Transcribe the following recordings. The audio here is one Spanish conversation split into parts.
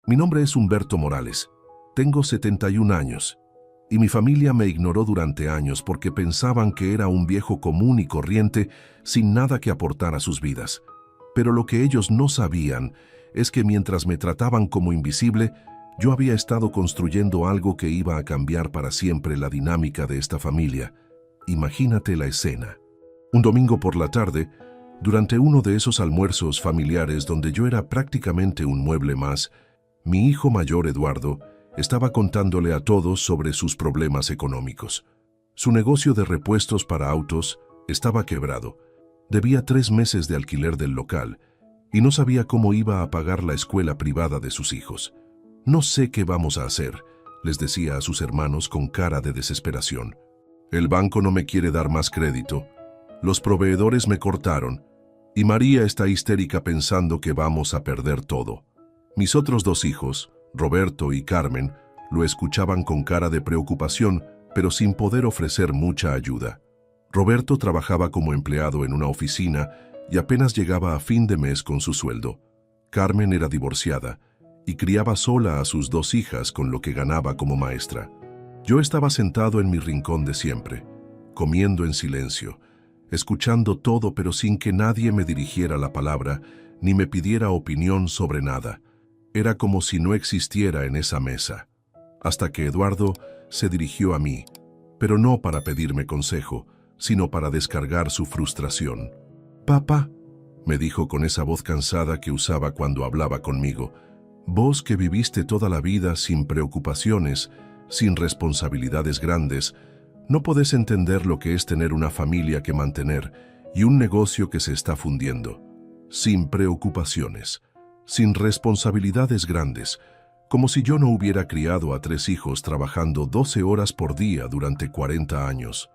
Mi nombre es Humberto Morales. Tengo 71 años. Y mi familia me ignoró durante años porque pensaban que era un viejo común y corriente sin nada que aportar a sus vidas. Pero lo que ellos no sabían es que mientras me trataban como invisible, yo había estado construyendo algo que iba a cambiar para siempre la dinámica de esta familia. Imagínate la escena. Un domingo por la tarde, durante uno de esos almuerzos familiares donde yo era prácticamente un mueble más, mi hijo mayor, Eduardo, estaba contándole a todos sobre sus problemas económicos. Su negocio de repuestos para autos estaba quebrado. Debía 3 meses de alquiler del local y no sabía cómo iba a pagar la escuela privada de sus hijos. «No sé qué vamos a hacer», les decía a sus hermanos con cara de desesperación. «El banco no me quiere dar más crédito. Los proveedores me cortaron y María está histérica pensando que vamos a perder todo». Mis otros 2 hijos, Roberto y Carmen, lo escuchaban con cara de preocupación, pero sin poder ofrecer mucha ayuda. Roberto trabajaba como empleado en una oficina y apenas llegaba a fin de mes con su sueldo. Carmen era divorciada y criaba sola a sus 2 hijas con lo que ganaba como maestra. Yo estaba sentado en mi rincón de siempre, comiendo en silencio, escuchando todo pero sin que nadie me dirigiera la palabra ni me pidiera opinión sobre nada. Era como si no existiera en esa mesa. Hasta que Eduardo se dirigió a mí, pero no para pedirme consejo, sino para descargar su frustración. «Papá», me dijo con esa voz cansada que usaba cuando hablaba conmigo, «vos que viviste toda la vida sin preocupaciones, sin responsabilidades grandes, no podés entender lo que es tener una familia que mantener y un negocio que se está fundiendo. Sin preocupaciones, sin responsabilidades grandes, como si yo no hubiera criado a 3 hijos trabajando 12 horas por día durante 40 años,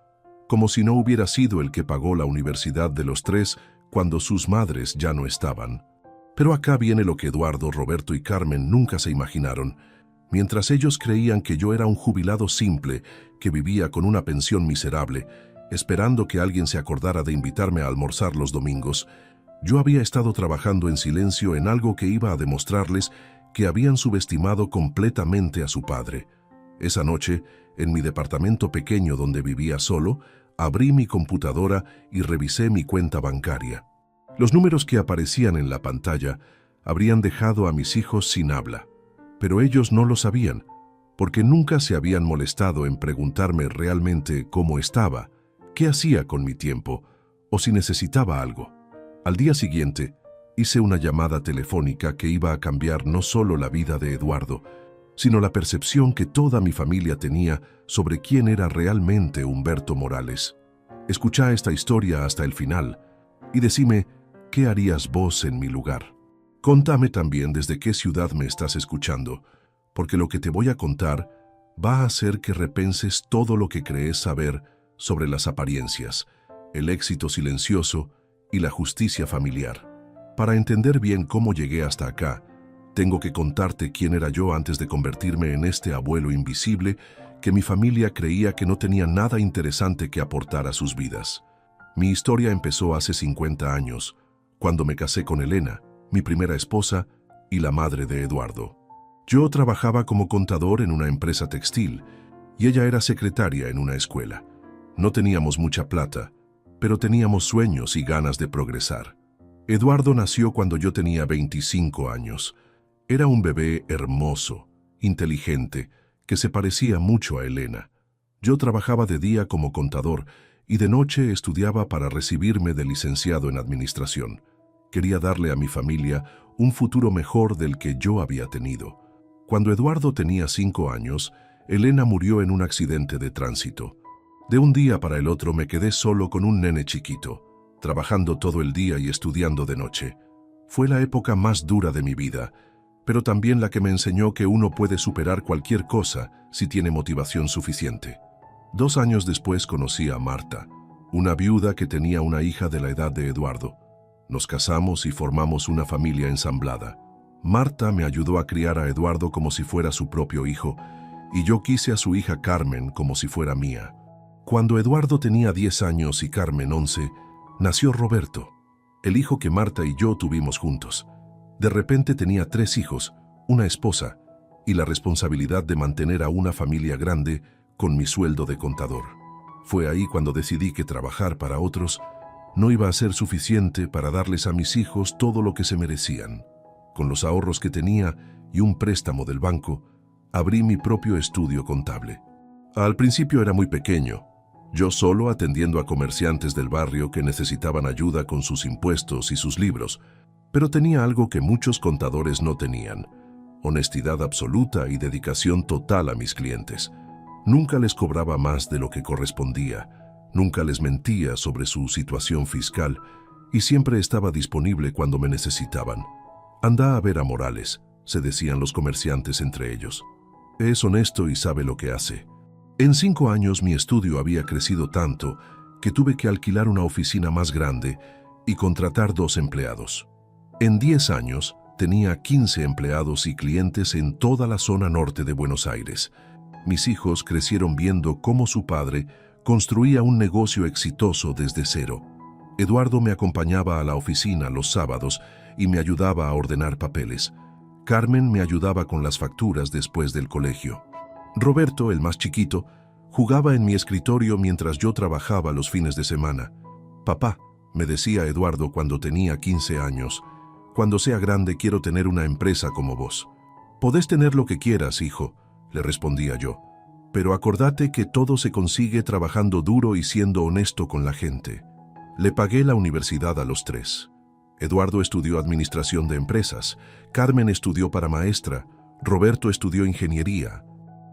como si no hubiera sido el que pagó la universidad de los 3 cuando sus madres ya no estaban. Pero acá viene lo que Eduardo, Roberto y Carmen nunca se imaginaron. Mientras ellos creían que yo era un jubilado simple que vivía con una pensión miserable, esperando que alguien se acordara de invitarme a almorzar los domingos, yo había estado trabajando en silencio en algo que iba a demostrarles que habían subestimado completamente a su padre. Esa noche, en mi departamento pequeño donde vivía solo, abrí mi computadora y revisé mi cuenta bancaria. Los números que aparecían en la pantalla habrían dejado a mis hijos sin habla, pero ellos no lo sabían, porque nunca se habían molestado en preguntarme realmente cómo estaba, qué hacía con mi tiempo o si necesitaba algo. Al día siguiente, hice una llamada telefónica que iba a cambiar no solo la vida de Eduardo, sino la percepción que toda mi familia tenía sobre quién era realmente Humberto Morales. Escuchá esta historia hasta el final y decime qué harías vos en mi lugar. Contame también desde qué ciudad me estás escuchando, porque lo que te voy a contar va a hacer que repenses todo lo que crees saber sobre las apariencias, el éxito silencioso y la justicia familiar. Para entender bien cómo llegué hasta acá, tengo que contarte quién era yo antes de convertirme en este abuelo invisible que mi familia creía que no tenía nada interesante que aportar a sus vidas. Mi historia empezó hace 50 años, cuando me casé con Elena, mi primera esposa y la madre de Eduardo. Yo trabajaba como contador en una empresa textil y ella era secretaria en una escuela. No teníamos mucha plata, pero teníamos sueños y ganas de progresar. Eduardo nació cuando yo tenía 25 años. Era un bebé hermoso, inteligente, que se parecía mucho a Elena. Yo trabajaba de día como contador y de noche estudiaba para recibirme de licenciado en administración. Quería darle a mi familia un futuro mejor del que yo había tenido. Cuando Eduardo tenía 5 años, Elena murió en un accidente de tránsito. De un día para el otro me quedé solo con un nene chiquito, trabajando todo el día y estudiando de noche. Fue la época más dura de mi vida, pero también la que me enseñó que uno puede superar cualquier cosa si tiene motivación suficiente. 2 años después conocí a Marta, una viuda que tenía una hija de la edad de Eduardo. Nos casamos y formamos una familia ensamblada. Marta me ayudó a criar a Eduardo como si fuera su propio hijo, y yo quise a su hija Carmen como si fuera mía. Cuando Eduardo tenía 10 años y Carmen 11, nació Roberto, el hijo que Marta y yo tuvimos juntos. De repente tenía 3 hijos, una esposa y la responsabilidad de mantener a una familia grande con mi sueldo de contador. Fue ahí cuando decidí que trabajar para otros no iba a ser suficiente para darles a mis hijos todo lo que se merecían. Con los ahorros que tenía y un préstamo del banco, abrí mi propio estudio contable. Al principio era muy pequeño, yo solo atendiendo a comerciantes del barrio que necesitaban ayuda con sus impuestos y sus libros, pero tenía algo que muchos contadores no tenían: honestidad absoluta y dedicación total a mis clientes. Nunca les cobraba más de lo que correspondía, nunca les mentía sobre su situación fiscal y siempre estaba disponible cuando me necesitaban. «Anda a ver a Morales», se decían los comerciantes entre ellos. «Es honesto y sabe lo que hace». En 5 años mi estudio había crecido tanto que tuve que alquilar una oficina más grande y contratar 2 empleados. En 10 años tenía 15 empleados y clientes en toda la zona norte de Buenos Aires. Mis hijos crecieron viendo cómo su padre construía un negocio exitoso desde cero. Eduardo me acompañaba a la oficina los sábados y me ayudaba a ordenar papeles. Carmen me ayudaba con las facturas después del colegio. Roberto, el más chiquito, jugaba en mi escritorio mientras yo trabajaba los fines de semana. «Papá», me decía Eduardo cuando tenía 15 años, «cuando sea grande quiero tener una empresa como vos». «Podés tener lo que quieras, hijo», le respondía yo, «pero acordate que todo se consigue trabajando duro y siendo honesto con la gente». Le pagué la universidad a los 3. Eduardo estudió administración de empresas, Carmen estudió para maestra, Roberto estudió ingeniería.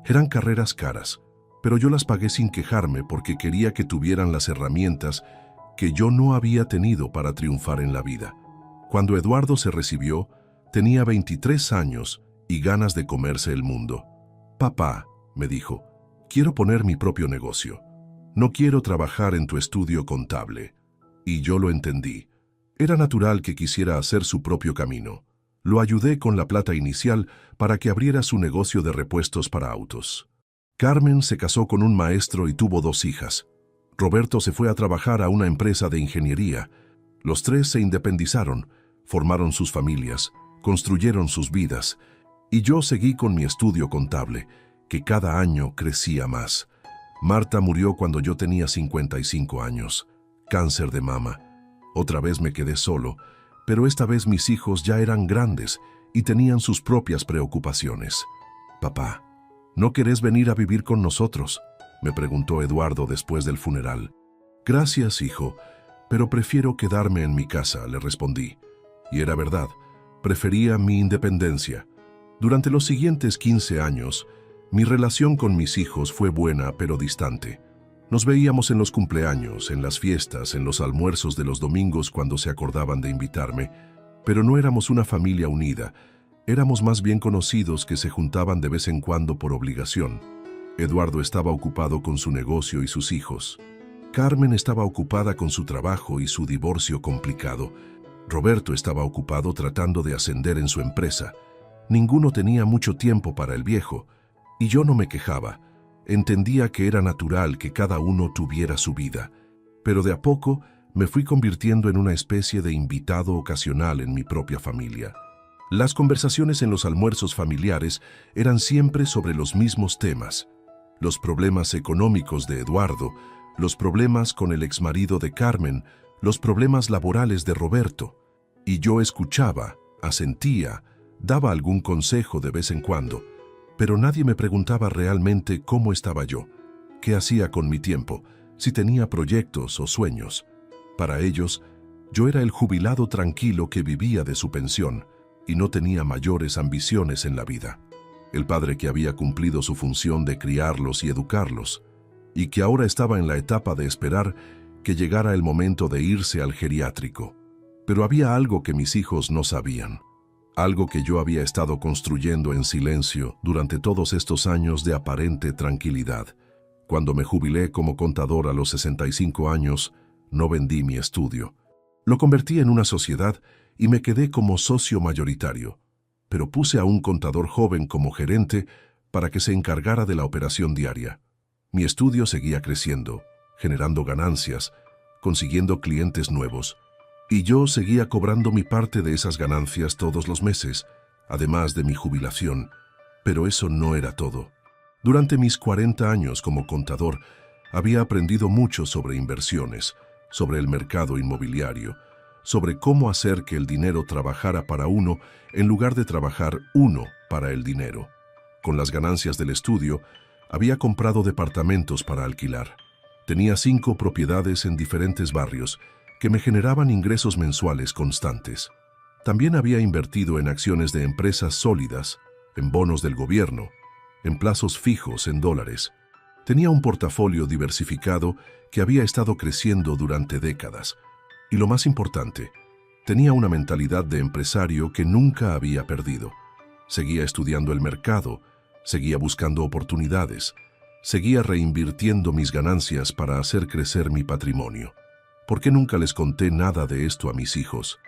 Eran carreras caras, pero yo las pagué sin quejarme porque quería que tuvieran las herramientas que yo no había tenido para triunfar en la vida. Cuando Eduardo se recibió, tenía 23 años y ganas de comerse el mundo. «Papá», me dijo, «quiero poner mi propio negocio. No quiero trabajar en tu estudio contable». Y yo lo entendí. Era natural que quisiera hacer su propio camino. Lo ayudé con la plata inicial para que abriera su negocio de repuestos para autos. Carmen se casó con un maestro y tuvo 2 hijas. Roberto se fue a trabajar a una empresa de ingeniería. Los 3 se independizaron, formaron sus familias, construyeron sus vidas, y yo seguí con mi estudio contable, que cada año crecía más. Marta murió cuando yo tenía 55 años. Cáncer de mama. Otra vez me quedé solo, pero esta vez mis hijos ya eran grandes y tenían sus propias preocupaciones. «Papá, ¿no querés venir a vivir con nosotros?», me preguntó Eduardo después del funeral. «Gracias, hijo, pero prefiero quedarme en mi casa», le respondí. Y era verdad, prefería mi independencia. Durante los siguientes 15 años, mi relación con mis hijos fue buena pero distante. Nos veíamos en los cumpleaños, en las fiestas, en los almuerzos de los domingos cuando se acordaban de invitarme, pero no éramos una familia unida, éramos más bien conocidos que se juntaban de vez en cuando por obligación. Eduardo estaba ocupado con su negocio y sus hijos. Carmen estaba ocupada con su trabajo y su divorcio complicado. Roberto estaba ocupado tratando de ascender en su empresa. Ninguno tenía mucho tiempo para el viejo, y yo no me quejaba. Entendía que era natural que cada uno tuviera su vida, pero de a poco me fui convirtiendo en una especie de invitado ocasional en mi propia familia. Las conversaciones en los almuerzos familiares eran siempre sobre los mismos temas: los problemas económicos de Eduardo, los problemas con el exmarido de Carmen, los problemas laborales de Roberto. Y yo escuchaba, asentía, daba algún consejo de vez en cuando, pero nadie me preguntaba realmente cómo estaba yo, qué hacía con mi tiempo, si tenía proyectos o sueños. Para ellos, yo era el jubilado tranquilo que vivía de su pensión y no tenía mayores ambiciones en la vida. El padre que había cumplido su función de criarlos y educarlos, y que ahora estaba en la etapa de esperar que llegara el momento de irse al geriátrico. Pero había algo que mis hijos no sabían. Algo que yo había estado construyendo en silencio durante todos estos años de aparente tranquilidad. Cuando me jubilé como contador a los 65 años, no vendí mi estudio. Lo convertí en una sociedad y me quedé como socio mayoritario, pero puse a un contador joven como gerente para que se encargara de la operación diaria. Mi estudio seguía creciendo, generando ganancias, consiguiendo clientes nuevos, y yo seguía cobrando mi parte de esas ganancias todos los meses, además de mi jubilación. Pero eso no era todo. Durante mis 40 años como contador, había aprendido mucho sobre inversiones, sobre el mercado inmobiliario, sobre cómo hacer que el dinero trabajara para uno en lugar de trabajar uno para el dinero. Con las ganancias del estudio, había comprado departamentos para alquilar. Tenía 5 propiedades en diferentes barrios que me generaban ingresos mensuales constantes. También había invertido en acciones de empresas sólidas, en bonos del gobierno, en plazos fijos en dólares. Tenía un portafolio diversificado que había estado creciendo durante décadas. Y lo más importante, tenía una mentalidad de empresario que nunca había perdido. Seguía estudiando el mercado, seguía buscando oportunidades, seguía reinvirtiendo mis ganancias para hacer crecer mi patrimonio. ¿Por qué nunca les conté nada de esto a mis hijos?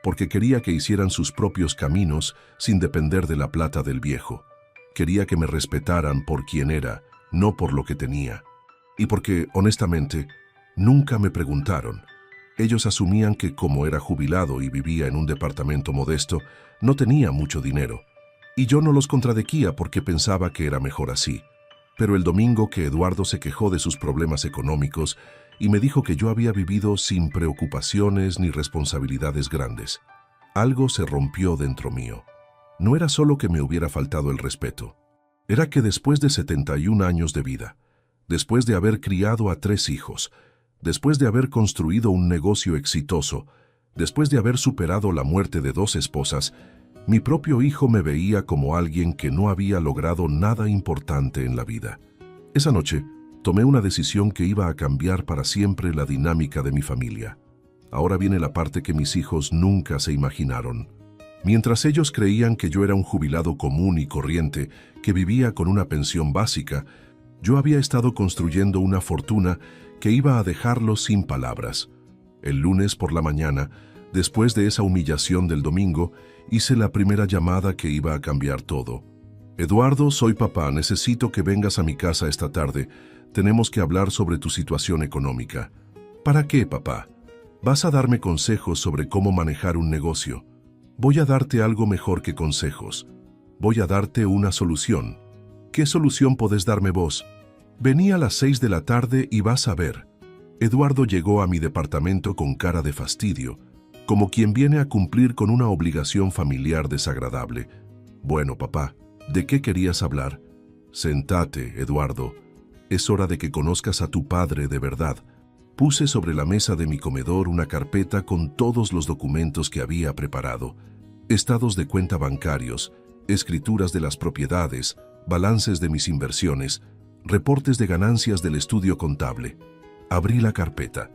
Porque quería que hicieran sus propios caminos sin depender de la plata del viejo. Quería que me respetaran por quien era, no por lo que tenía. Y porque, honestamente, nunca me preguntaron. Ellos asumían que como era jubilado y vivía en un departamento modesto, no tenía mucho dinero. Y yo no los contradecía porque pensaba que era mejor así. Pero el domingo que Eduardo se quejó de sus problemas económicos y me dijo que yo había vivido sin preocupaciones ni responsabilidades grandes, algo se rompió dentro mío. No era solo que me hubiera faltado el respeto. Era que después de 71 años de vida, después de haber criado a 3 hijos, después de haber construido un negocio exitoso, después de haber superado la muerte de 2 esposas, mi propio hijo me veía como alguien que no había logrado nada importante en la vida. Esa noche, tomé una decisión que iba a cambiar para siempre la dinámica de mi familia. Ahora viene la parte que mis hijos nunca se imaginaron. Mientras ellos creían que yo era un jubilado común y corriente que vivía con una pensión básica, yo había estado construyendo una fortuna que iba a dejarlos sin palabras. El lunes por la mañana, después de esa humillación del domingo, hice la primera llamada que iba a cambiar todo. Eduardo, soy papá, necesito que vengas a mi casa esta tarde. Tenemos que hablar sobre tu situación económica. ¿Para qué, papá? Vas a darme consejos sobre cómo manejar un negocio. Voy a darte algo mejor que consejos. Voy a darte una solución. ¿Qué solución podés darme vos? Vení a las 6 de la tarde y vas a ver. Eduardo llegó a mi departamento con cara de fastidio, como quien viene a cumplir con una obligación familiar desagradable. Bueno, papá, ¿de qué querías hablar? Sentate, Eduardo. Es hora de que conozcas a tu padre de verdad. Puse sobre la mesa de mi comedor una carpeta con todos los documentos que había preparado. Estados de cuenta bancarios, escrituras de las propiedades, balances de mis inversiones, reportes de ganancias del estudio contable. Abrí la carpeta.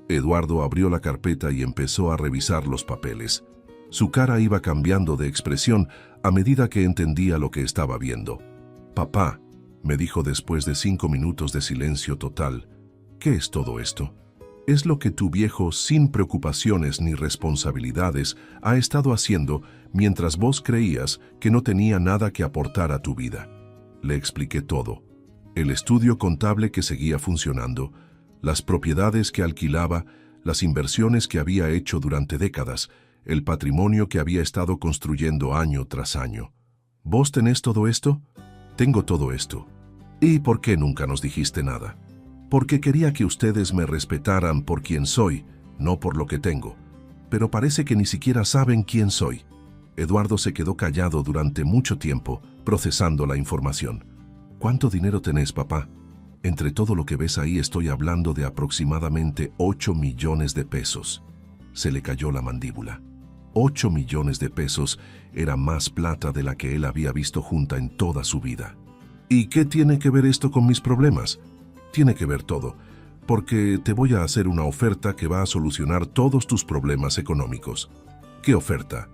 Eduardo abrió la carpeta y empezó a revisar los papeles. Su cara iba cambiando de expresión a medida que entendía lo que estaba viendo. «Papá», me dijo después de 5 minutos de silencio total, «¿qué es todo esto?» «Es lo que tu viejo, sin preocupaciones ni responsabilidades, ha estado haciendo mientras vos creías que no tenía nada que aportar a tu vida». Le expliqué todo. El estudio contable que seguía funcionando, las propiedades que alquilaba, las inversiones que había hecho durante décadas, el patrimonio que había estado construyendo año tras año. ¿Vos tenés todo esto? Tengo todo esto. ¿Y por qué nunca nos dijiste nada? Porque quería que ustedes me respetaran por quien soy, no por lo que tengo. Pero parece que ni siquiera saben quién soy. Eduardo se quedó callado durante mucho tiempo, procesando la información. ¿Cuánto dinero tenés, papá? Entre todo lo que ves ahí estoy hablando de aproximadamente 8 millones de pesos. Se le cayó la mandíbula. 8 millones de pesos era más plata de la que él había visto junta en toda su vida. ¿Y qué tiene que ver esto con mis problemas? Tiene que ver todo, porque te voy a hacer una oferta que va a solucionar todos tus problemas económicos. ¿Qué oferta?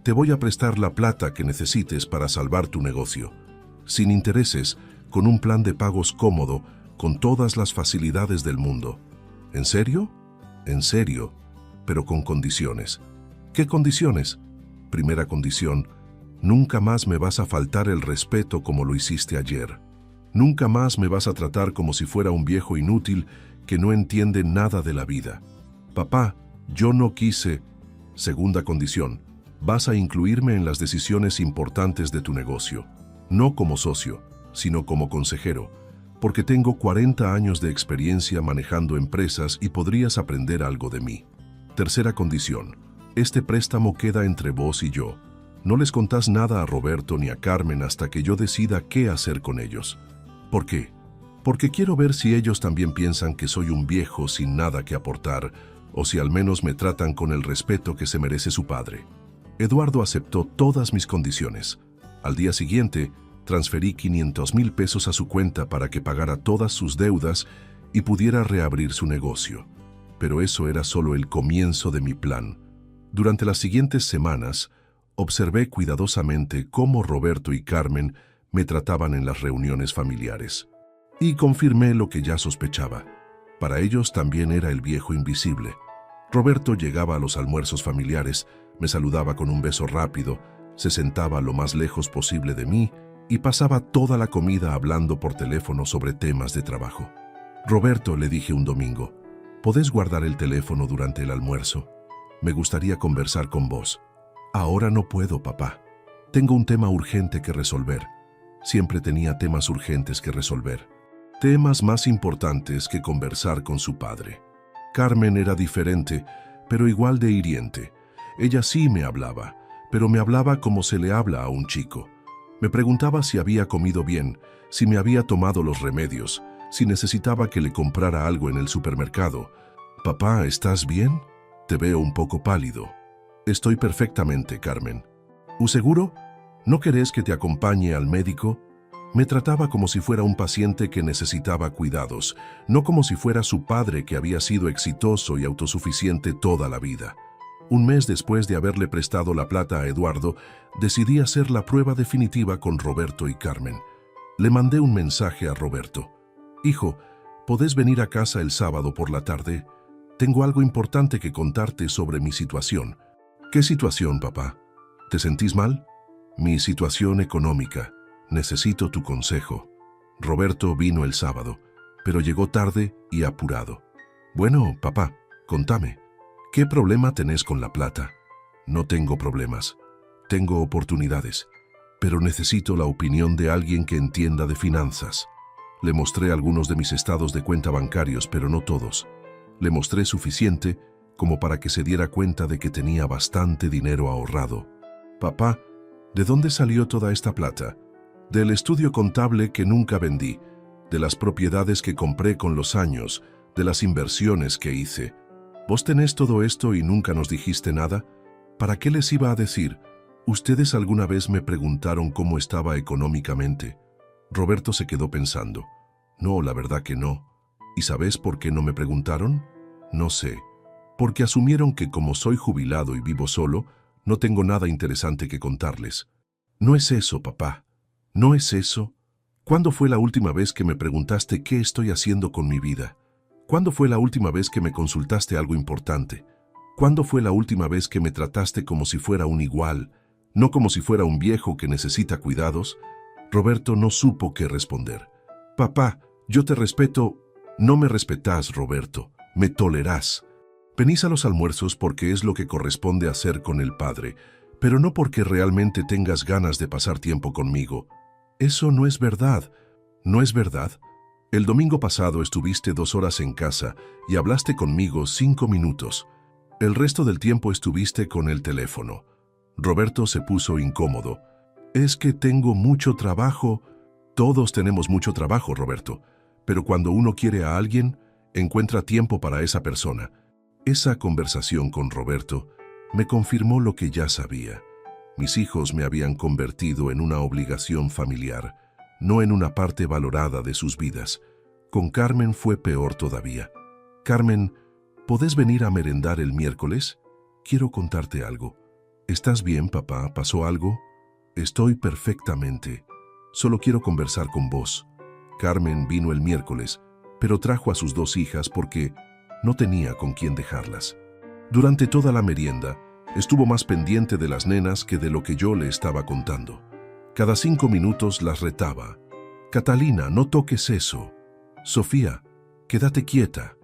Te voy a prestar la plata que necesites para salvar tu negocio. Sin intereses, con un plan de pagos cómodo, con todas las facilidades del mundo. ¿En serio? En serio, pero con condiciones. ¿Qué condiciones? Primera condición, nunca más me vas a faltar el respeto como lo hiciste ayer. Nunca más me vas a tratar como si fuera un viejo inútil que no entiende nada de la vida. Papá, yo no quise. Segunda condición, Vas a incluirme en las decisiones importantes de tu negocio, no como socio, sino como consejero, porque tengo 40 años de experiencia manejando empresas y podrías aprender algo de mí. Tercera condición, este préstamo queda entre vos y yo. No les contás nada a Roberto ni a Carmen hasta que yo decida qué hacer con ellos. ¿Por qué? Porque quiero ver si ellos también piensan que soy un viejo sin nada que aportar, o si al menos me tratan con el respeto que se merece su padre. Eduardo aceptó todas mis condiciones. Al día siguiente, transferí 500,000 pesos a su cuenta para que pagara todas sus deudas y pudiera reabrir su negocio. Pero eso era solo el comienzo de mi plan. Durante las siguientes semanas, observé cuidadosamente cómo Roberto y Carmen me trataban en las reuniones familiares. Y confirmé lo que ya sospechaba. Para ellos también era el viejo invisible. Roberto llegaba a los almuerzos familiares, me saludaba con un beso rápido, se sentaba lo más lejos posible de mí y pasaba toda la comida hablando por teléfono sobre temas de trabajo. Roberto, le dije un domingo, ¿podés guardar el teléfono durante el almuerzo? Me gustaría conversar con vos. Ahora no puedo, papá. Tengo un tema urgente que resolver. Siempre tenía temas urgentes que resolver. Temas más importantes que conversar con su padre. Carmen era diferente, pero igual de hiriente. Ella sí me hablaba, pero me hablaba como se le habla a un chico. Me preguntaba si había comido bien, si me había tomado los remedios, si necesitaba que le comprara algo en el supermercado. Papá, ¿estás bien? Te veo un poco pálido. Estoy perfectamente, Carmen. ¿Seguro? ¿No querés que te acompañe al médico? Me trataba como si fuera un paciente que necesitaba cuidados, no como si fuera su padre que había sido exitoso y autosuficiente toda la vida. Un mes después de haberle prestado la plata a Eduardo, decidí hacer la prueba definitiva con Roberto y Carmen. Le mandé un mensaje a Roberto. Hijo, ¿podés venir a casa el sábado por la tarde? Tengo algo importante que contarte sobre mi situación. ¿Qué situación, papá? ¿Te sentís mal? Mi situación económica. Necesito tu consejo. Roberto vino el sábado, pero llegó tarde y apurado. Bueno, papá, contame. ¿Qué problema tenés con la plata? No tengo problemas. Tengo oportunidades, pero necesito la opinión de alguien que entienda de finanzas. Le mostré algunos de mis estados de cuenta bancarios, pero no todos. Le mostré suficiente como para que se diera cuenta de que tenía bastante dinero ahorrado. Papá, ¿de dónde salió toda esta plata? Del estudio contable que nunca vendí, de las propiedades que compré con los años, de las inversiones que hice. ¿Vos tenés todo esto y nunca nos dijiste nada? ¿Para qué les iba a decir? ¿Ustedes alguna vez me preguntaron cómo estaba económicamente? Roberto se quedó pensando. No, la verdad que no. ¿Y sabés por qué no me preguntaron? No sé. Porque asumieron que como soy jubilado y vivo solo, no tengo nada interesante que contarles. No es eso, papá. ¿No es eso? ¿Cuándo fue la última vez que me preguntaste qué estoy haciendo con mi vida? ¿Cuándo fue la última vez que me consultaste algo importante? ¿Cuándo fue la última vez que me trataste como si fuera un igual, no como si fuera un viejo que necesita cuidados? Roberto no supo qué responder. Papá, yo te respeto. No me respetás, Roberto. Me tolerás. Venís a los almuerzos porque es lo que corresponde hacer con el padre, pero no porque realmente tengas ganas de pasar tiempo conmigo. Eso no es verdad. ¿No es verdad? El domingo pasado estuviste 2 horas en casa y hablaste conmigo 5 minutos. El resto del tiempo estuviste con el teléfono. Roberto se puso incómodo. Es que tengo mucho trabajo. Todos tenemos mucho trabajo, Roberto. Pero cuando uno quiere a alguien, encuentra tiempo para esa persona. Esa conversación con Roberto me confirmó lo que ya sabía. Mis hijos me habían convertido en una obligación familiar, no en una parte valorada de sus vidas. Con Carmen fue peor todavía. Carmen, ¿podés venir a merendar el miércoles? Quiero contarte algo. ¿Estás bien, papá? ¿Pasó algo? Estoy perfectamente. Solo quiero conversar con vos. Carmen vino el miércoles, pero trajo a sus 2 hijas porque no tenía con quién dejarlas. Durante toda la merienda, estuvo más pendiente de las nenas que de lo que yo le estaba contando. Cada 5 minutos las retaba. Catalina, no toques eso. Sofía, quédate quieta.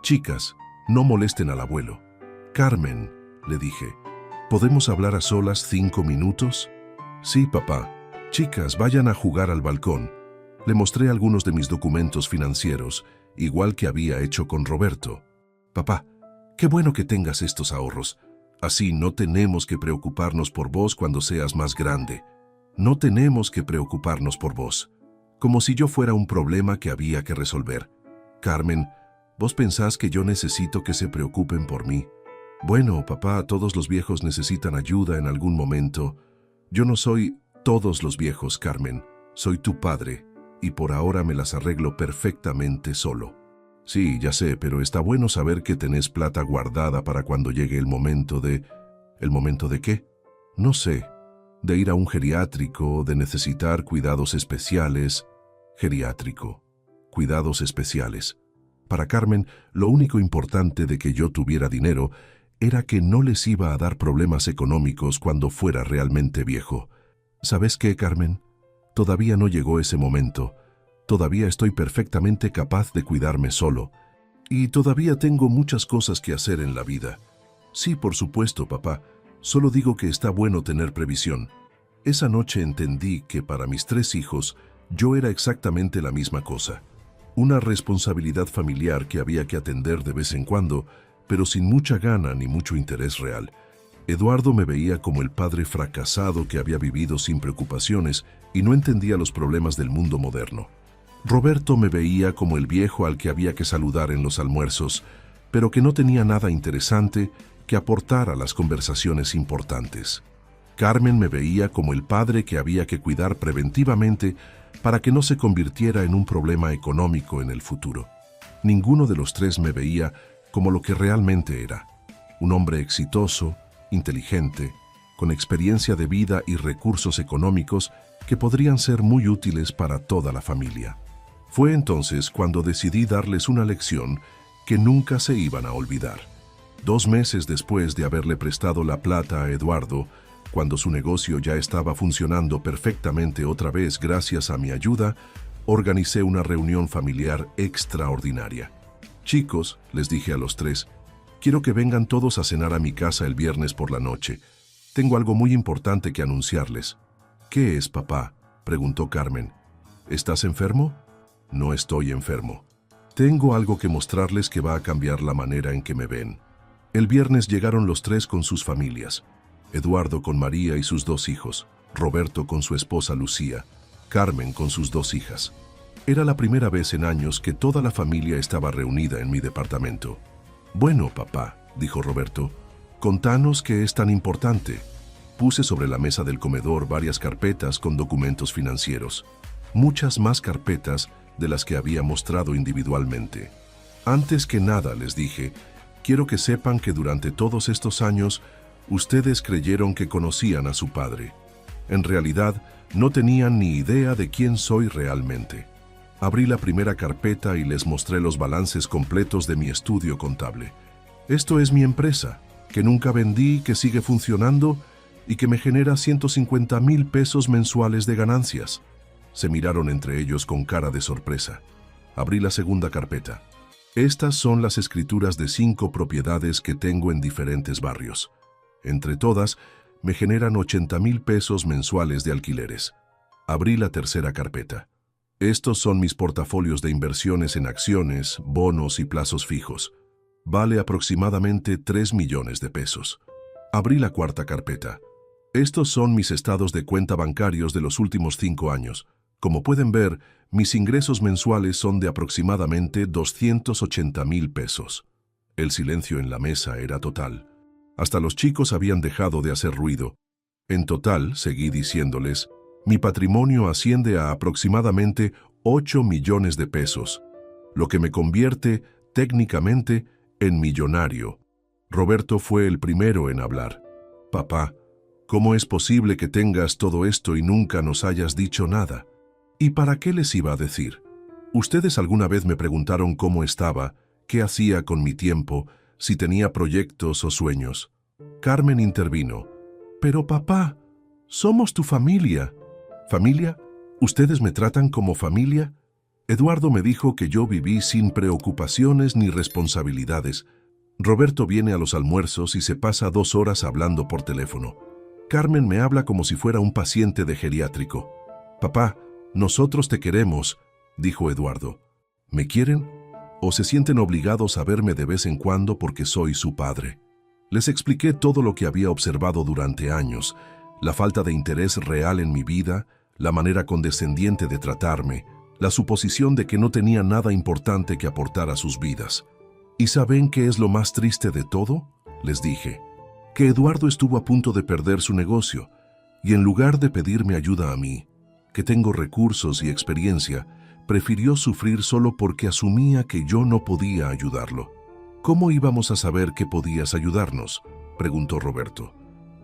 Chicas, no molesten al abuelo. Carmen, le dije, ¿Podemos hablar a solas 5 minutos? Sí, papá. Chicas, vayan a jugar al balcón. Le mostré algunos de mis documentos financieros, igual que había hecho con Roberto. Papá, qué bueno que tengas estos ahorros. Así no tenemos que preocuparnos por vos cuando seas más grande. No tenemos que preocuparnos por vos. Como si yo fuera un problema que había que resolver. Carmen, ¿vos pensás que yo necesito que se preocupen por mí? Bueno, papá, todos los viejos necesitan ayuda en algún momento. Yo no soy todos los viejos, Carmen. Soy tu padre, y por ahora me las arreglo perfectamente solo. Sí, ya sé, pero está bueno saber que tenés plata guardada para cuando llegue el momento de... ¿El momento de qué? No sé. De ir a un geriátrico, de necesitar cuidados especiales. Geriátrico. Cuidados especiales. Para Carmen, lo único importante de que yo tuviera dinero era que no les iba a dar problemas económicos cuando fuera realmente viejo. ¿Sabes qué, Carmen? Todavía no llegó ese momento. Todavía estoy perfectamente capaz de cuidarme solo. Y todavía tengo muchas cosas que hacer en la vida. Sí, por supuesto, papá. Solo digo que está bueno tener previsión. Esa noche entendí que para mis 3 hijos yo era exactamente la misma cosa. Una responsabilidad familiar que había que atender de vez en cuando, pero sin mucha gana ni mucho interés real. Eduardo me veía como el padre fracasado que había vivido sin preocupaciones y no entendía los problemas del mundo moderno. Roberto me veía como el viejo al que había que saludar en los almuerzos, pero que no tenía nada interesante que aportar a las conversaciones importantes. Carmen me veía como el padre que había que cuidar preventivamente para que no se convirtiera en un problema económico en el futuro. Ninguno de los 3 me veía como lo que realmente era: un hombre exitoso, inteligente, con experiencia de vida y recursos económicos que podrían ser muy útiles para toda la familia. Fue entonces cuando decidí darles una lección que nunca se iban a olvidar. 2 meses después de haberle prestado la plata a Eduardo, cuando su negocio ya estaba funcionando perfectamente otra vez gracias a mi ayuda, organicé una reunión familiar extraordinaria. Chicos, les dije a los 3, quiero que vengan todos a cenar a mi casa el viernes por la noche. Tengo algo muy importante que anunciarles. ¿Qué es, papá?, preguntó Carmen. ¿Estás enfermo? No estoy enfermo. Tengo algo que mostrarles que va a cambiar la manera en que me ven. El viernes llegaron los 3 con sus familias. Eduardo con María y sus 2 hijos, Roberto con su esposa Lucía, Carmen con sus 2 hijas. Era la primera vez en años que toda la familia estaba reunida en mi departamento. Bueno, papá, dijo Roberto, contanos qué es tan importante. Puse sobre la mesa del comedor varias carpetas con documentos financieros. Muchas más carpetas de las que había mostrado individualmente. Antes que nada, les dije, quiero que sepan que durante todos estos años ustedes creyeron que conocían a su padre. En realidad, no tenían ni idea de quién soy realmente. Abrí la primera carpeta y les mostré los balances completos de mi estudio contable. Esto es mi empresa, que nunca vendí, que sigue funcionando y que me genera 150,000 pesos mensuales de ganancias. Se miraron entre ellos con cara de sorpresa. Abrí la segunda carpeta. Estas son las escrituras de 5 propiedades que tengo en diferentes barrios. Entre todas, me generan 80,000 pesos mensuales de alquileres. Abrí la tercera carpeta. Estos son mis portafolios de inversiones en acciones, bonos y plazos fijos. Vale aproximadamente 3 millones de pesos. Abrí la cuarta carpeta. Estos son mis estados de cuenta bancarios de los últimos 5 años. Como pueden ver, mis ingresos mensuales son de aproximadamente 280,000 pesos. El silencio en la mesa era total. Hasta los chicos habían dejado de hacer ruido. En total, seguí diciéndoles, mi patrimonio asciende a aproximadamente 8 millones de pesos, lo que me convierte, técnicamente, en millonario. Roberto fue el primero en hablar. Papá, ¿cómo es posible que tengas todo esto y nunca nos hayas dicho nada? ¿Y para qué les iba a decir? Ustedes alguna vez me preguntaron cómo estaba, qué hacía con mi tiempo, si tenía proyectos o sueños. Carmen intervino. Pero papá, somos tu familia. ¿Familia? ¿Ustedes me tratan como familia? Eduardo me dijo que yo viví sin preocupaciones ni responsabilidades. Roberto viene a los almuerzos y se pasa 2 horas hablando por teléfono. Carmen me habla como si fuera un paciente de geriátrico. Papá, nosotros te queremos, dijo Eduardo. ¿Me quieren? ¿O se sienten obligados a verme de vez en cuando porque soy su padre? Les expliqué todo lo que había observado durante años, la falta de interés real en mi vida, la manera condescendiente de tratarme, la suposición de que no tenía nada importante que aportar a sus vidas. ¿Y saben qué es lo más triste de todo? Les dije. Que Eduardo estuvo a punto de perder su negocio, y en lugar de pedirme ayuda a mí, que tengo recursos y experiencia, prefirió sufrir solo porque asumía que yo no podía ayudarlo. ¿Cómo íbamos a saber que podías ayudarnos?, preguntó Roberto.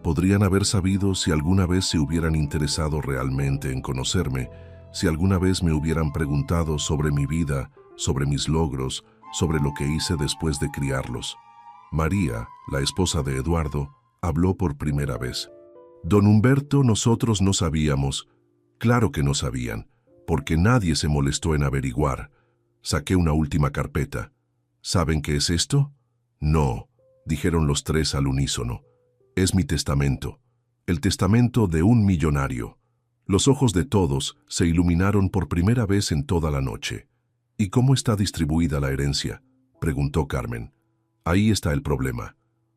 Podrían haber sabido si alguna vez se hubieran interesado realmente en conocerme, si alguna vez me hubieran preguntado sobre mi vida, sobre mis logros, sobre lo que hice después de criarlos. María, la esposa de Eduardo, habló por primera vez. Don Humberto, nosotros no sabíamos. Claro que no sabían, porque nadie se molestó en averiguar. Saqué una última carpeta. ¿Saben qué es esto? No, dijeron los tres al unísono. Es mi testamento, el testamento de un millonario. Los ojos de todos se iluminaron por primera vez en toda la noche. ¿Y cómo está distribuida la herencia?, preguntó Carmen. Ahí está el problema.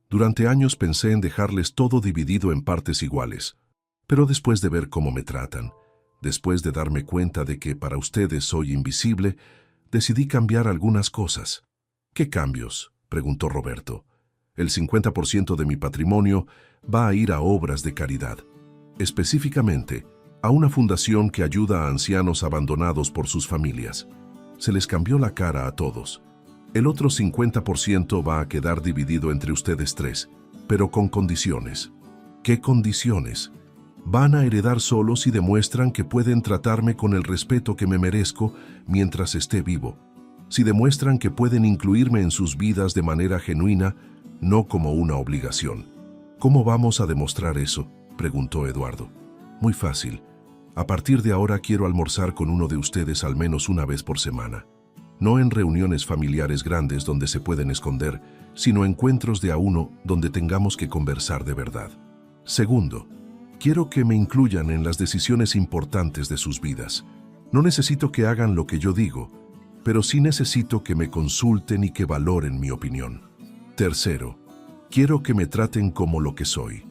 Durante años pensé en dejarles todo dividido en partes iguales, pero después de ver cómo me tratan, después de darme cuenta de que para ustedes soy invisible, decidí cambiar algunas cosas. ¿Qué cambios?, preguntó Roberto. El 50% de mi patrimonio va a ir a obras de caridad, específicamente a una fundación que ayuda a ancianos abandonados por sus familias. Se les cambió la cara a todos. El otro 50% va a quedar dividido entre ustedes tres, pero con condiciones. ¿Qué condiciones? Van a heredar solo si demuestran que pueden tratarme con el respeto que me merezco mientras esté vivo. Si demuestran que pueden incluirme en sus vidas de manera genuina, no como una obligación. ¿Cómo vamos a demostrar eso?, preguntó Eduardo. Muy fácil. A partir de ahora quiero almorzar con uno de ustedes al menos una vez por semana. No en reuniones familiares grandes donde se pueden esconder, sino encuentros de a uno donde tengamos que conversar de verdad. Segundo, quiero que me incluyan en las decisiones importantes de sus vidas. No necesito que hagan lo que yo digo, pero sí necesito que me consulten y que valoren mi opinión. Tercero, quiero que me traten como lo que soy.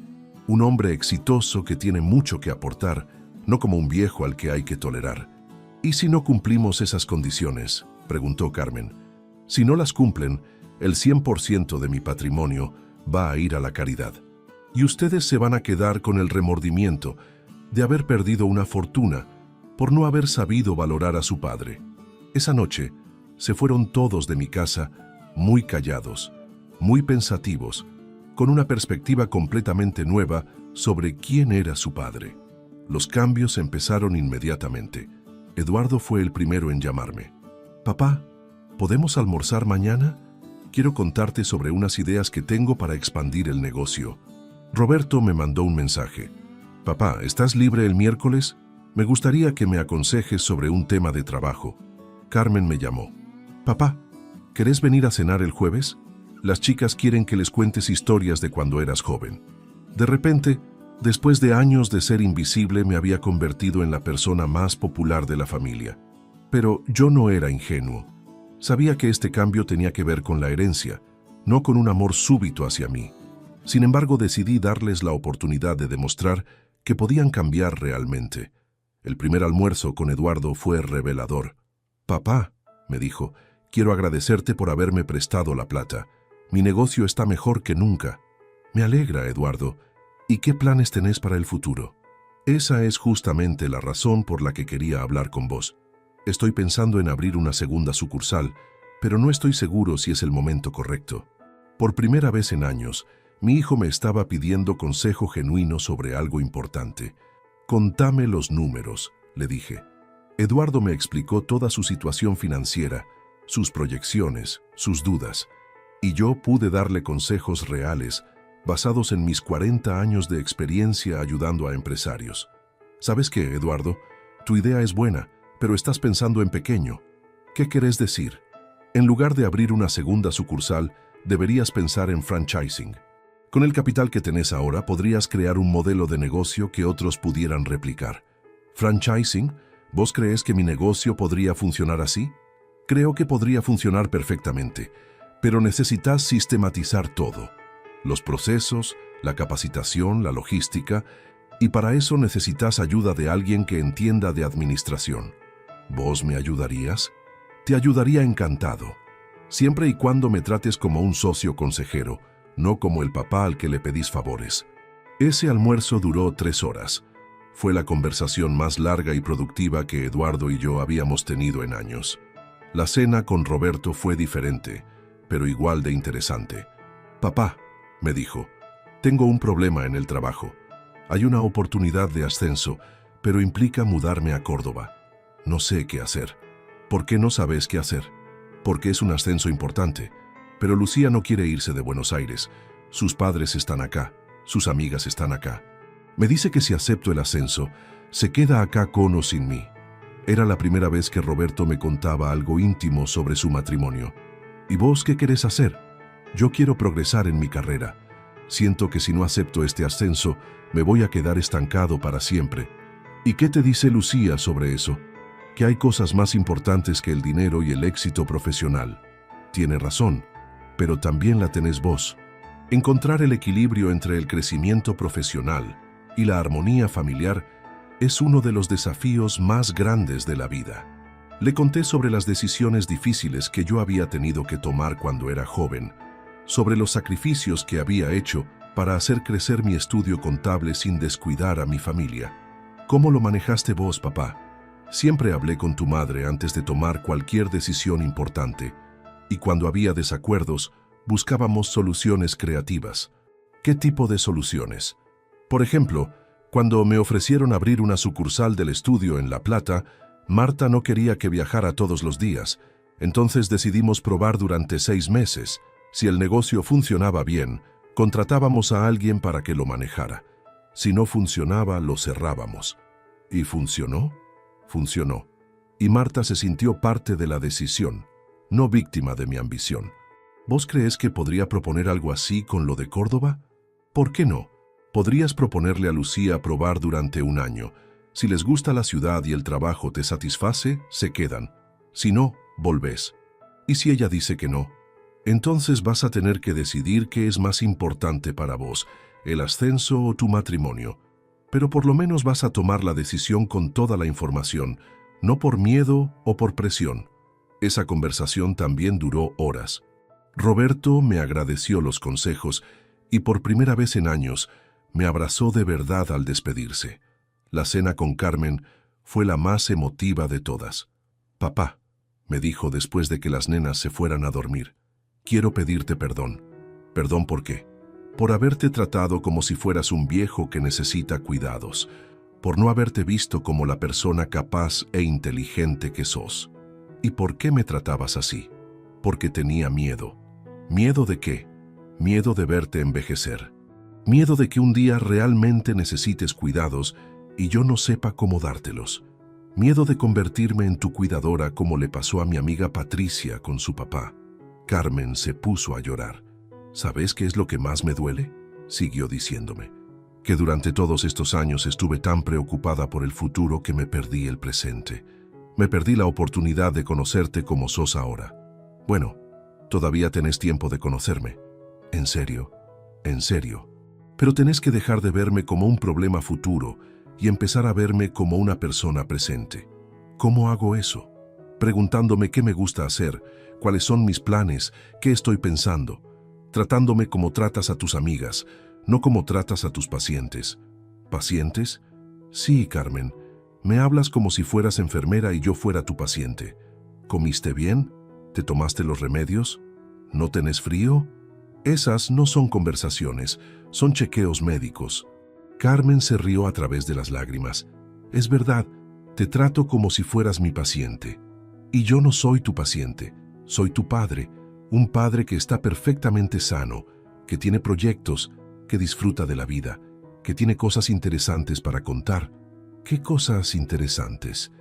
Un hombre exitoso que tiene mucho que aportar, no como un viejo al que hay que tolerar. ¿Y si no cumplimos esas condiciones?, preguntó Carmen. Si no las cumplen, el 100% de mi patrimonio va a ir a la caridad. Y ustedes se van a quedar con el remordimiento de haber perdido una fortuna por no haber sabido valorar a su padre. Esa noche se fueron todos de mi casa muy callados, muy pensativos, con una perspectiva completamente nueva sobre quién era su padre. Los cambios empezaron inmediatamente. Eduardo fue el primero en llamarme. Papá, ¿podemos almorzar mañana? Quiero contarte sobre unas ideas que tengo para expandir el negocio. Roberto me mandó un mensaje. Papá, ¿estás libre el miércoles? Me gustaría que me aconsejes sobre un tema de trabajo. Carmen me llamó. Papá, ¿querés venir a cenar el jueves? Las chicas quieren que les cuentes historias de cuando eras joven. De repente, después de años de ser invisible, me había convertido en la persona más popular de la familia. Pero yo no era ingenuo. Sabía que este cambio tenía que ver con la herencia, no con un amor súbito hacia mí. Sin embargo, decidí darles la oportunidad de demostrar que podían cambiar realmente. El primer almuerzo con Eduardo fue revelador. Papá, me dijo, quiero agradecerte por haberme prestado la plata. Mi negocio está mejor que nunca. Me alegra, Eduardo. ¿Y qué planes tenés para el futuro? Esa es justamente la razón por la que quería hablar con vos. Estoy pensando en abrir una segunda sucursal, pero no estoy seguro si es el momento correcto. Por primera vez en años, mi hijo me estaba pidiendo consejo genuino sobre algo importante. Contame los números, le dije. Eduardo me explicó toda su situación financiera, sus proyecciones, sus dudas, y yo pude darle consejos reales basados en mis 40 años de experiencia ayudando a empresarios. ¿Sabes qué, Eduardo? Tu idea es buena, pero estás pensando en pequeño. ¿Qué querés decir? En lugar de abrir una segunda sucursal, Deberías pensar en franchising. Con el capital que tenés ahora, podrías crear un modelo de negocio que otros pudieran replicar. ¿Franchising? ¿Vos crees que mi negocio podría funcionar así? Creo que podría funcionar perfectamente, pero necesitas sistematizar todo. Los procesos, la capacitación, la logística, y para eso necesitas ayuda de alguien que entienda de administración. ¿Vos me ayudarías? Te ayudaría encantado, siempre y cuando me trates como un socio consejero, no como el papá al que le pedís favores. Ese almuerzo duró 3 horas. Fue la conversación más larga y productiva que Eduardo y yo habíamos tenido en años. La cena con Roberto fue diferente, pero igual de interesante. «Papá», me dijo, «tengo un problema en el trabajo. Hay una oportunidad de ascenso, pero implica mudarme a Córdoba. No sé qué hacer». «¿Por qué no sabes qué hacer?» «Porque es un ascenso importante. Pero Lucía no quiere irse de Buenos Aires. Sus padres están acá, sus amigas están acá. Me dice que si acepto el ascenso, se queda acá con o sin mí». Era la primera vez que Roberto me contaba algo íntimo sobre su matrimonio. «¿Y vos qué querés hacer?» «Yo quiero progresar en mi carrera. Siento que si no acepto este ascenso, me voy a quedar estancado para siempre». «¿Y qué te dice Lucía sobre eso?» «Que hay cosas más importantes que el dinero y el éxito profesional». «Tiene razón, pero también la tenés vos». Encontrar el equilibrio entre el crecimiento profesional y la armonía familiar es uno de los desafíos más grandes de la vida. Le conté sobre las decisiones difíciles que yo había tenido que tomar cuando era joven, sobre los sacrificios que había hecho para hacer crecer mi estudio contable sin descuidar a mi familia. «¿Cómo lo manejaste vos, papá?» «Siempre hablé con tu madre antes de tomar cualquier decisión importante, y cuando había desacuerdos, buscábamos soluciones creativas». «¿Qué tipo de soluciones?» «Por ejemplo, cuando me ofrecieron abrir una sucursal del estudio en La Plata, Marta no quería que viajara todos los días, entonces decidimos probar durante 6 meses. Si el negocio funcionaba bien, contratábamos a alguien para que lo manejara. Si no funcionaba, lo cerrábamos». ¿Y funcionó? Funcionó. Y Marta se sintió parte de la decisión, no víctima de mi ambición. ¿Vos crees que podría proponer algo así con lo de Córdoba? ¿Por qué no? Podrías proponerle a Lucía probar durante 1 año. Si les gusta la ciudad y el trabajo te satisface, se quedan. Si no, volvés. ¿Y si ella dice que no? Entonces vas a tener que decidir qué es más importante para vos, el ascenso o tu matrimonio. Pero por lo menos vas a tomar la decisión con toda la información, no por miedo o por presión. Esa conversación también duró horas. Roberto me agradeció los consejos y por primera vez en años me abrazó de verdad al despedirse. La cena con Carmen fue la más emotiva de todas. «Papá», me dijo después de que las nenas se fueran a dormir, «quiero pedirte perdón». «¿Perdón por qué?» «Por haberte tratado como si fueras un viejo que necesita cuidados, por no haberte visto como la persona capaz e inteligente que sos». «¿Y por qué me tratabas así?» «Porque tenía miedo». ¿Miedo de qué? Miedo de verte envejecer. Miedo de que un día realmente necesites cuidados y yo no sepa cómo dártelos. Miedo de convertirme en tu cuidadora como le pasó a mi amiga Patricia con su papá». Carmen se puso a llorar. «¿Sabes qué es lo que más me duele?», siguió diciéndome. «Que durante todos estos años estuve tan preocupada por el futuro que me perdí el presente. Me perdí la oportunidad de conocerte como sos ahora. Bueno, todavía tenés tiempo de conocerme. En serio, en serio. Pero tenés que dejar de verme como un problema futuro y empezar a verme como una persona presente». «¿Cómo hago eso?». Preguntándome qué me gusta hacer, cuáles son mis planes, qué estoy pensando. Tratándome como tratas a tus amigas, no como tratas a tus pacientes. ¿Pacientes? Sí, Carmen. Me hablas como si fueras enfermera y yo fuera tu paciente. ¿Comiste bien? ¿Te tomaste los remedios? ¿No tenés frío? Esas no son conversaciones, son chequeos médicos». Carmen se rió a través de las lágrimas. «Es verdad, te trato como si fueras mi paciente. Y yo no soy tu paciente, soy tu padre, un padre que está perfectamente sano, que tiene proyectos, que disfruta de la vida, que tiene cosas interesantes para contar». «¿Qué cosas interesantes?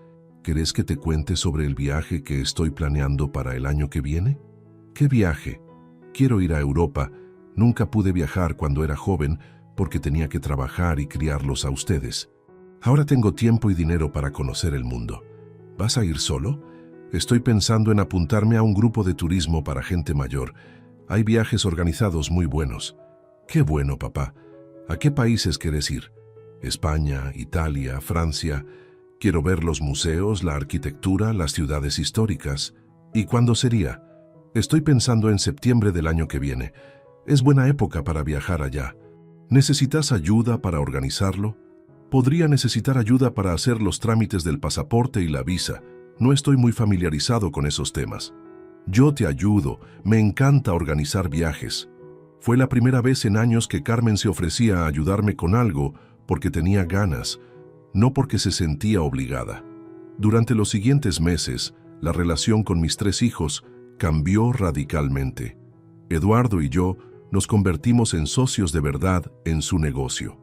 ¿Querés que te cuente sobre el viaje que estoy planeando para el año que viene?» «¿Qué viaje? Quiero ir a Europa. Nunca pude viajar cuando era joven porque tenía que trabajar y criarlos a ustedes. Ahora tengo tiempo y dinero para conocer el mundo. ¿Vas a ir solo? Estoy pensando en apuntarme a un grupo de turismo para gente mayor. Hay viajes organizados muy buenos. ¡Qué bueno, papá! ¿A qué países quieres ir? España, Italia, Francia. Quiero ver los museos, la arquitectura, las ciudades históricas. ¿Y cuándo sería? Estoy pensando en septiembre del año que viene. Es buena época para viajar allá. ¿Necesitas ayuda para organizarlo? Podría necesitar ayuda para hacer los trámites del pasaporte y la visa. No estoy muy familiarizado con esos temas. Yo te ayudo. Me encanta organizar viajes. Fue la primera vez en años que Carmen se ofrecía a ayudarme con algo porque tenía ganas, no porque se sentía obligada. Durante los siguientes meses, la relación con mis 3 hijos cambió radicalmente. Eduardo y yo nos convertimos en socios de verdad en su negocio.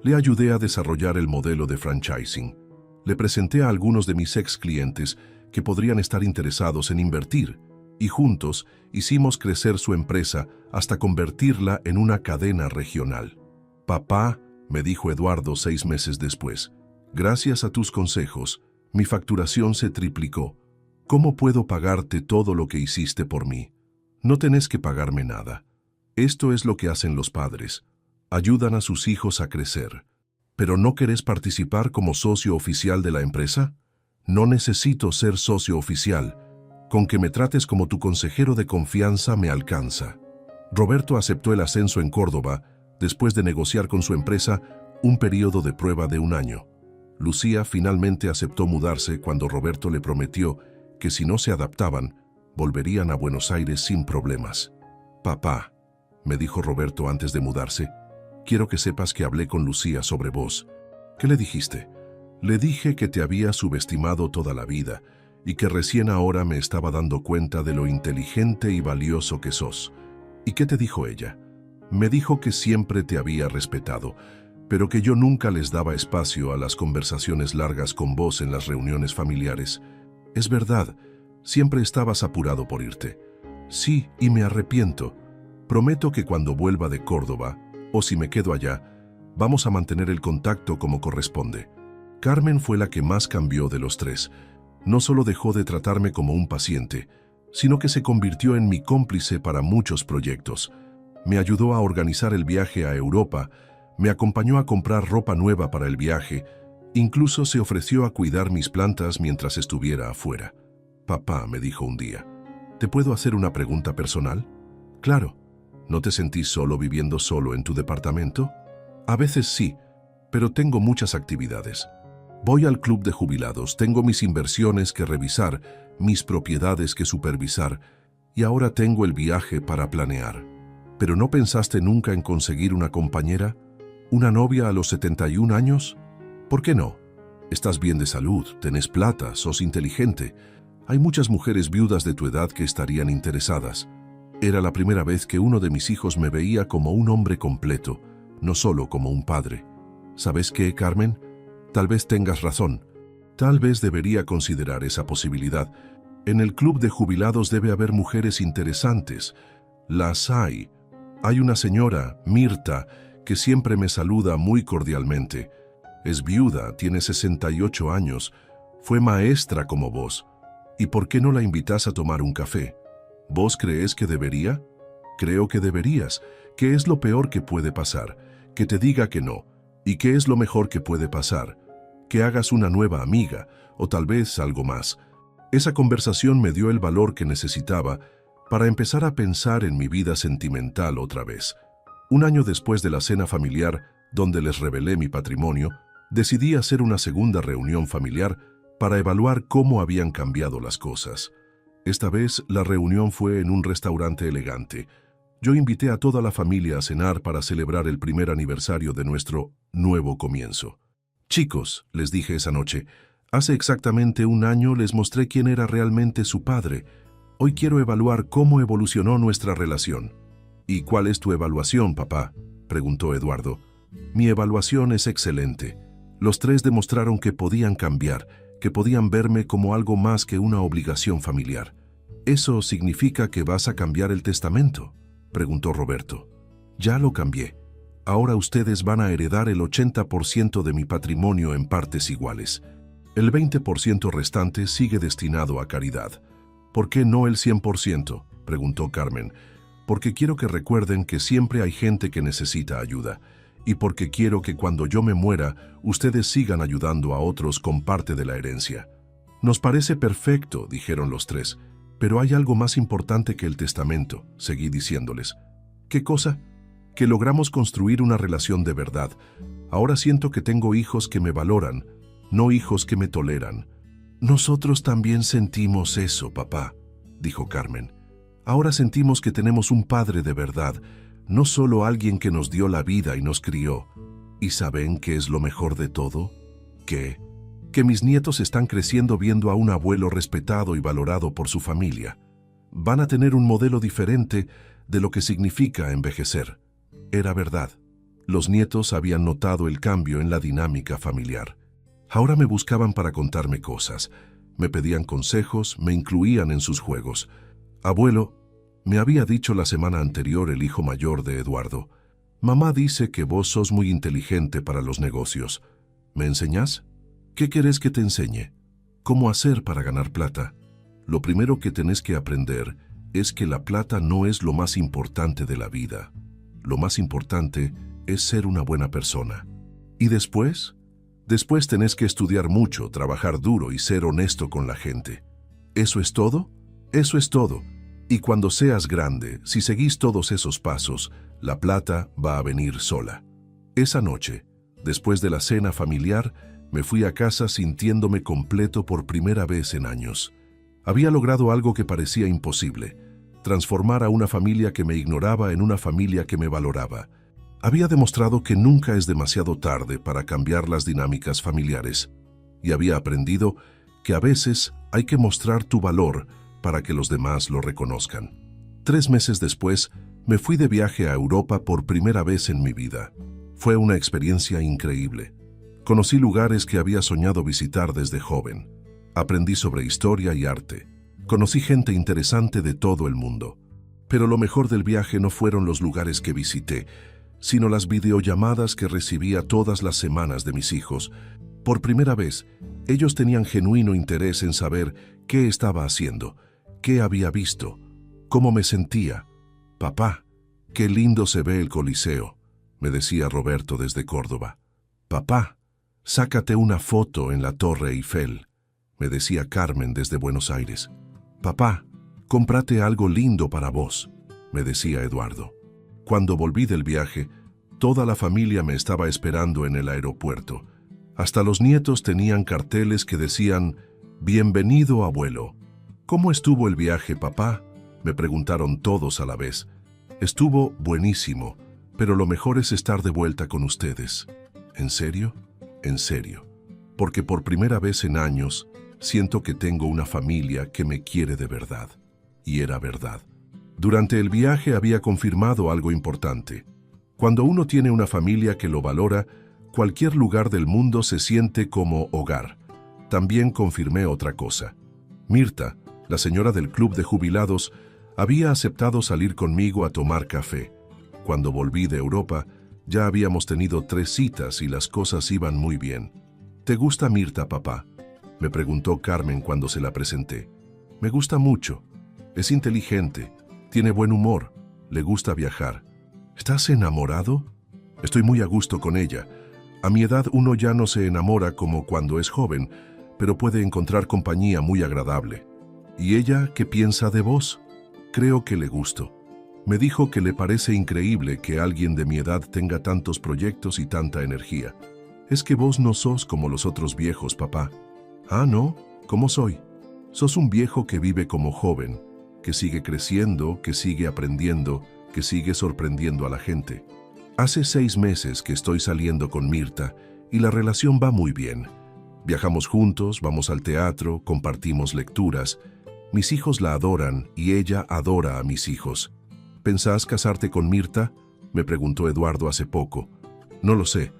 Le ayudé a desarrollar el modelo de franchising. Le presenté a algunos de mis ex clientes que podrían estar interesados en invertir, y juntos hicimos crecer su empresa hasta convertirla en una cadena regional. Papá, me dijo Eduardo 6 meses después, gracias a tus consejos, mi facturación se triplicó. ¿Cómo puedo pagarte todo lo que hiciste por mí? No tenés que pagarme nada. Esto es lo que hacen los padres. Ayudan a sus hijos a crecer. ¿Pero no querés participar como socio oficial de la empresa? No necesito ser socio oficial. Con que me trates como tu consejero de confianza me alcanza. Roberto aceptó el ascenso en Córdoba después de negociar con su empresa un periodo de prueba de 1 año. Lucía finalmente aceptó mudarse cuando Roberto le prometió que si no se adaptaban, volverían a Buenos Aires sin problemas. Papá, me dijo Roberto antes de mudarse, quiero que sepas que hablé con Lucía sobre vos. ¿Qué le dijiste? Le dije que te había subestimado toda la vida y que recién ahora me estaba dando cuenta de lo inteligente y valioso que sos. ¿Y qué te dijo ella? Me dijo que siempre te había respetado, pero que yo nunca les daba espacio a las conversaciones largas con vos en las reuniones familiares. Es verdad, siempre estabas apurado por irte. Sí, y me arrepiento. Prometo que cuando vuelva de Córdoba, o si me quedo allá, vamos a mantener el contacto como corresponde. Carmen fue la que más cambió de los 3. No solo dejó de tratarme como un paciente, sino que se convirtió en mi cómplice para muchos proyectos. Me ayudó a organizar el viaje a Europa, me acompañó a comprar ropa nueva para el viaje, incluso se ofreció a cuidar mis plantas mientras estuviera afuera. Papá me dijo un día, ¿te puedo hacer una pregunta personal? Claro. ¿No te sentís solo viviendo solo en tu departamento? A veces sí, pero tengo muchas actividades. Voy al club de jubilados, tengo mis inversiones que revisar, mis propiedades que supervisar, y ahora tengo el viaje para planear. ¿Pero no pensaste nunca en conseguir una compañera? ¿Una novia a los 71 años? ¿Por qué no? Estás bien de salud, tenés plata, sos inteligente. Hay muchas mujeres viudas de tu edad que estarían interesadas. Era la primera vez que uno de mis hijos me veía como un hombre completo, no solo como un padre. ¿Sabes qué, Carmen? Tal vez tengas razón. Tal vez debería considerar esa posibilidad. En el club de jubilados debe haber mujeres interesantes. Las hay. Hay una señora, Mirta, que siempre me saluda muy cordialmente. Es viuda, tiene 68 años. Fue maestra como vos. ¿Y por qué no la invitas a tomar un café? ¿Vos crees que debería? Creo que deberías. ¿Qué es lo peor que puede pasar? Que te diga que no. ¿Y qué es lo mejor que puede pasar? Que hagas una nueva amiga, o tal vez algo más. Esa conversación me dio el valor que necesitaba para empezar a pensar en mi vida sentimental otra vez. 1 año después de la cena familiar, donde les revelé mi patrimonio, decidí hacer una segunda reunión familiar para evaluar cómo habían cambiado las cosas. Esta vez la reunión fue en un restaurante elegante. Yo invité a toda la familia a cenar para celebrar el primer aniversario de nuestro nuevo comienzo. Chicos, les dije esa noche, hace exactamente 1 año les mostré quién era realmente su padre. Hoy quiero evaluar cómo evolucionó nuestra relación. ¿Y cuál es tu evaluación, papá?, preguntó Eduardo. Mi evaluación es excelente. Los 3 demostraron que podían cambiar, que podían verme como algo más que una obligación familiar. ¿Eso significa que vas a cambiar el testamento? preguntó Roberto. Ya lo cambié. Ahora ustedes van a heredar el 80% de mi patrimonio en partes iguales. El 20% restante sigue destinado a caridad. ¿Por qué no el 100%?, preguntó Carmen. Porque quiero que recuerden que siempre hay gente que necesita ayuda, y porque quiero que cuando yo me muera, ustedes sigan ayudando a otros con parte de la herencia. Nos parece perfecto, dijeron los tres, pero hay algo más importante que el testamento, seguí diciéndoles. ¿Qué cosa? Que logramos construir una relación de verdad. Ahora siento que tengo hijos que me valoran, no hijos que me toleran. Nosotros también sentimos eso, papá, dijo Carmen. Ahora sentimos que tenemos un padre de verdad, no solo alguien que nos dio la vida y nos crió. ¿Y saben qué es lo mejor de todo? ¿Qué? Que mis nietos están creciendo viendo a un abuelo respetado y valorado por su familia. Van a tener un modelo diferente de lo que significa envejecer. Era verdad. Los nietos habían notado el cambio en la dinámica familiar. Ahora me buscaban para contarme cosas. Me pedían consejos, me incluían en sus juegos. Abuelo, me había dicho la semana anterior el hijo mayor de Eduardo. Mamá dice que vos sos muy inteligente para los negocios. ¿Me enseñás? ¿Qué querés que te enseñe? ¿Cómo hacer para ganar plata? Lo primero que tenés que aprender es que la plata no es lo más importante de la vida. Lo más importante es ser una buena persona. ¿Y después? Después tenés que estudiar mucho, trabajar duro y ser honesto con la gente. ¿Eso es todo? Eso es todo. Y cuando seas grande, si seguís todos esos pasos, la plata va a venir sola. Esa noche, después de la cena familiar, me fui a casa sintiéndome completo por primera vez en años. Había logrado algo que parecía imposible, transformar a una familia que me ignoraba en una familia que me valoraba. Había demostrado que nunca es demasiado tarde para cambiar las dinámicas familiares, y había aprendido que a veces hay que mostrar tu valor para que los demás lo reconozcan. 3 meses después, me fui de viaje a Europa por primera vez en mi vida. Fue una experiencia increíble. Conocí lugares que había soñado visitar desde joven. Aprendí sobre historia y arte. Conocí gente interesante de todo el mundo. Pero lo mejor del viaje no fueron los lugares que visité, sino las videollamadas que recibía todas las semanas de mis hijos. Por primera vez, ellos tenían genuino interés en saber qué estaba haciendo, qué había visto, cómo me sentía. Papá, qué lindo se ve el Coliseo, me decía Roberto desde Córdoba. Papá, sácate una foto en la Torre Eiffel, me decía Carmen desde Buenos Aires. Papá, cómprate algo lindo para vos, me decía Eduardo. Cuando volví del viaje, toda la familia me estaba esperando en el aeropuerto. Hasta los nietos tenían carteles que decían, «Bienvenido, abuelo». «¿Cómo estuvo el viaje, papá?», me preguntaron todos a la vez. «Estuvo buenísimo, pero lo mejor es estar de vuelta con ustedes». «¿En serio?». «En serio. Porque por primera vez en años, siento que tengo una familia que me quiere de verdad». Y era verdad. Durante el viaje había confirmado algo importante. Cuando uno tiene una familia que lo valora, cualquier lugar del mundo se siente como hogar. También confirmé otra cosa. Mirta, la señora del club de jubilados, había aceptado salir conmigo a tomar café. Cuando volví de Europa, ya habíamos tenido 3 citas y las cosas iban muy bien. ¿Te gusta Mirta, papá?, me preguntó Carmen cuando se la presenté. Me gusta mucho. Es inteligente, tiene buen humor, le gusta viajar. ¿Estás enamorado? Estoy muy a gusto con ella. A mi edad uno ya no se enamora como cuando es joven, pero puede encontrar compañía muy agradable. ¿Y ella qué piensa de vos? Creo que le gusto. Me dijo que le parece increíble que alguien de mi edad tenga tantos proyectos y tanta energía. Es que vos no sos como los otros viejos, papá. Ah, ¿no? ¿Cómo soy? Sos un viejo que vive como joven, que sigue creciendo, que sigue aprendiendo, que sigue sorprendiendo a la gente. Hace 6 meses que estoy saliendo con Mirta y la relación va muy bien. Viajamos juntos, vamos al teatro, compartimos lecturas. Mis hijos la adoran y ella adora a mis hijos. ¿Pensás casarte con Mirta?, me preguntó Eduardo hace poco. No lo sé.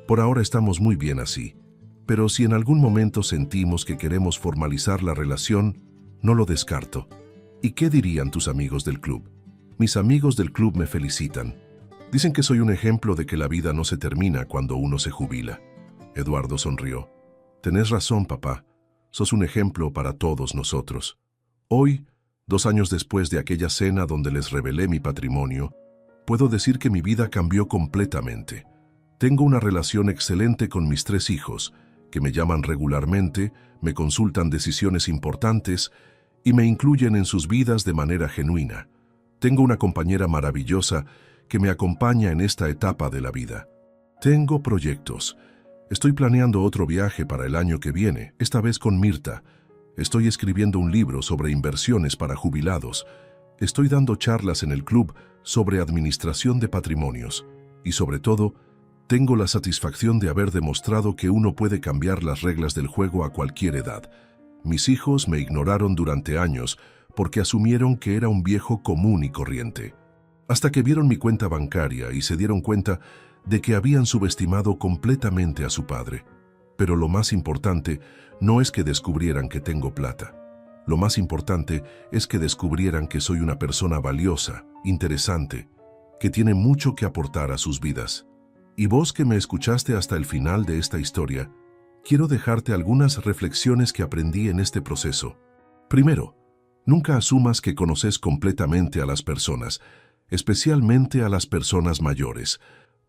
Por ahora estamos muy bien así. Pero si en algún momento sentimos que queremos formalizar la relación, no lo descarto. ¿Y qué dirían tus amigos del club? Mis amigos del club me felicitan. Dicen que soy un ejemplo de que la vida no se termina cuando uno se jubila. Eduardo sonrió. Tenés razón, papá. Sos un ejemplo para todos nosotros. Hoy, 2 años después de aquella cena donde les revelé mi patrimonio, puedo decir que mi vida cambió completamente. Tengo una relación excelente con mis 3 hijos, que me llaman regularmente, me consultan decisiones importantes y me incluyen en sus vidas de manera genuina. Tengo una compañera maravillosa que me acompaña en esta etapa de la vida. Tengo proyectos. Estoy planeando otro viaje para el año que viene, esta vez con Mirta. Estoy escribiendo un libro sobre inversiones para jubilados. Estoy dando charlas en el club sobre administración de patrimonios. Y sobre todo, tengo la satisfacción de haber demostrado que uno puede cambiar las reglas del juego a cualquier edad. Mis hijos me ignoraron durante años porque asumieron que era un viejo común y corriente. Hasta que vieron mi cuenta bancaria y se dieron cuenta de que habían subestimado completamente a su padre. Pero lo más importante no es que descubrieran que tengo plata. Lo más importante es que descubrieran que soy una persona valiosa, interesante, que tiene mucho que aportar a sus vidas. Y vos que me escuchaste hasta el final de esta historia, quiero dejarte algunas reflexiones que aprendí en este proceso. Primero, nunca asumas que conoces completamente a las personas, especialmente a las personas mayores.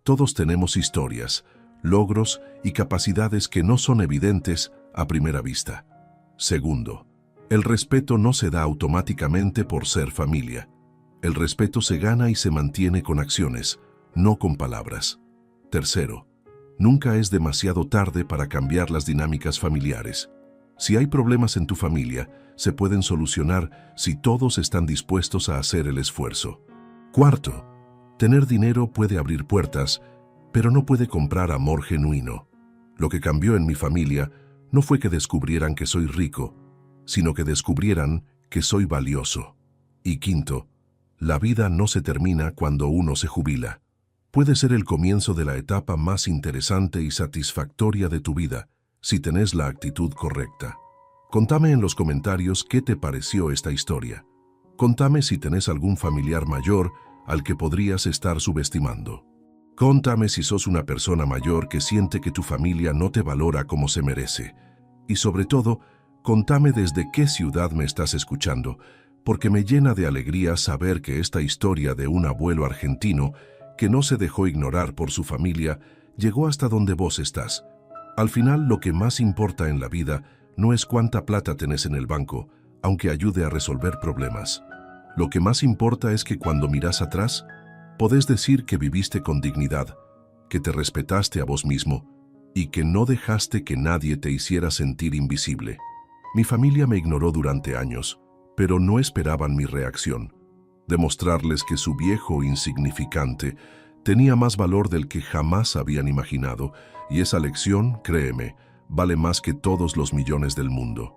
Todos tenemos historias, logros y capacidades que no son evidentes a primera vista. Segundo, el respeto no se da automáticamente por ser familia. El respeto se gana y se mantiene con acciones, no con palabras. Tercero, nunca es demasiado tarde para cambiar las dinámicas familiares. Si hay problemas en tu familia, se pueden solucionar si todos están dispuestos a hacer el esfuerzo. Cuarto, tener dinero puede abrir puertas, pero no puede comprar amor genuino. Lo que cambió en mi familia no fue que descubrieran que soy rico, sino que descubrieran que soy valioso. Y quinto, la vida no se termina cuando uno se jubila. Puede ser el comienzo de la etapa más interesante y satisfactoria de tu vida, si tenés la actitud correcta. Contame en los comentarios qué te pareció esta historia. Contame si tenés algún familiar mayor al que podrías estar subestimando. Contame si sos una persona mayor que siente que tu familia no te valora como se merece. Y sobre todo, contame desde qué ciudad me estás escuchando, porque me llena de alegría saber que esta historia de un abuelo argentino que no se dejó ignorar por su familia llegó hasta donde vos estás. Al final, lo que más importa en la vida no es cuánta plata tenés en el banco, aunque ayude a resolver problemas. Lo que más importa es que cuando mirás atrás, podés decir que viviste con dignidad, que te respetaste a vos mismo y que no dejaste que nadie te hiciera sentir invisible. Mi familia me ignoró durante años, pero no esperaban mi reacción. Demostrarles que su viejo insignificante tenía más valor del que jamás habían imaginado, y esa lección, créeme, vale más que todos los millones del mundo.